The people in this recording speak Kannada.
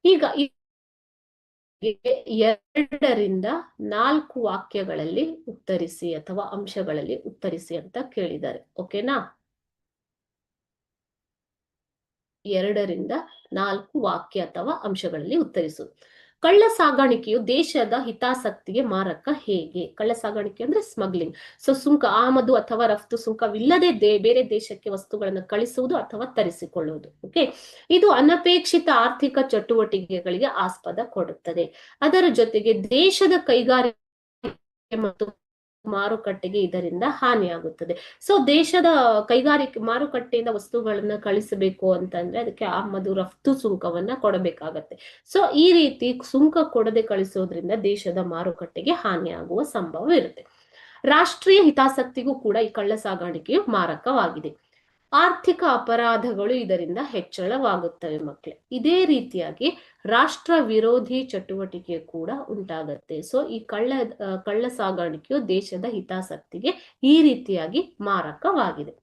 ಈಗ 2 ರಿಂದ 4 ವಾಕ್ಯಗಳಲ್ಲಿ ಉತ್ತರಿಸಿ ಅಥವಾ ಅಂಶಗಳಲ್ಲಿ ಉತ್ತರಿಸಿ ಅಂತ ಕೇಳಿದ್ದಾರೆ. ಓಕೆನಾ? 2 ರಿಂದ 4 ವಾಕ್ಯ ಅಥವಾ ಅಂಶಗಳಲ್ಲಿ ಉತ್ತರಿಸು. ಕಳ್ಳ ಸಾಗಾಣಿಕೆಯು ದೇಶದ ಹಿತಾಸಕ್ತಿಗೆ ಮಾರಕ ಹೇಗೆ? ಕಳ್ಳ ಸಾಗಾಣಿಕೆ ಅಂದ್ರೆ ಸ್ಮಗ್ಲಿಂಗ್. ಸೊ ಸುಂಕ, ಆಮದು ಅಥವಾ ರಫ್ತು ಸುಂಕವಿಲ್ಲದೆ ಬೇರೆ ದೇಶಕ್ಕೆ ವಸ್ತುಗಳನ್ನು ಕಳಿಸುವುದು ಅಥವಾ ತರಿಸಿಕೊಳ್ಳುವುದು. ಓಕೆ, ಇದು ಅನಪೇಕ್ಷಿತ ಆರ್ಥಿಕ ಚಟುವಟಿಕೆಗಳಿಗೆ ಆಸ್ಪದ ಕೊಡುತ್ತದೆ. ಅದರ ಜೊತೆಗೆ ದೇಶದ ಕೈಗಾರಿಕೆ ಮತ್ತು ಮಾರುಕಟ್ಟೆಗೆ ಇದರಿಂದ ಹಾನಿಯಾಗುತ್ತದೆ. ಸೊ ದೇಶದ ಕೈಗಾರಿಕೆ ಮಾರುಕಟ್ಟೆಯಿಂದ ವಸ್ತುಗಳನ್ನ ಕಳಿಸಬೇಕು ಅಂತಂದ್ರೆ ಅದಕ್ಕೆ ಆಮದು ರಫ್ತು ಸುಂಕವನ್ನ ಕೊಡಬೇಕಾಗತ್ತೆ. ಸೊ ಈ ರೀತಿ ಸುಂಕ ಕೊಡದೆ ಕಳಿಸೋದ್ರಿಂದ ದೇಶದ ಮಾರುಕಟ್ಟೆಗೆ ಹಾನಿಯಾಗುವ ಸಂಭವ ಇರುತ್ತೆ. ರಾಷ್ಟ್ರೀಯ ಹಿತಾಸಕ್ತಿಗೂ ಕೂಡ ಈ ಕಳ್ಳ ಸಾಗಾಣಿಕೆಯು ಮಾರಕವಾಗಿದೆ. ಆರ್ಥಿಕ ಅಪರಾಧಗಳು ಇದರಿಂದ ಹೆಚ್ಚಳವಾಗುತ್ತವೆ ಮಕ್ಕಳೇ. ಇದೇ ರೀತಿಯಾಗಿ ರಾಷ್ಟ್ರ ವಿರೋಧಿ ಚಟುವಟಿಕೆ ಕೂಡ ಉಂಟಾಗತ್ತೆ. ಸೊ ಈ ಕಳ್ಳ ಸಾಗಾಣಿಕೆಯು ದೇಶದ ಹಿತಾಸಕ್ತಿಗೆ ಈ ರೀತಿಯಾಗಿ ಮಾರಕವಾಗಿದೆ.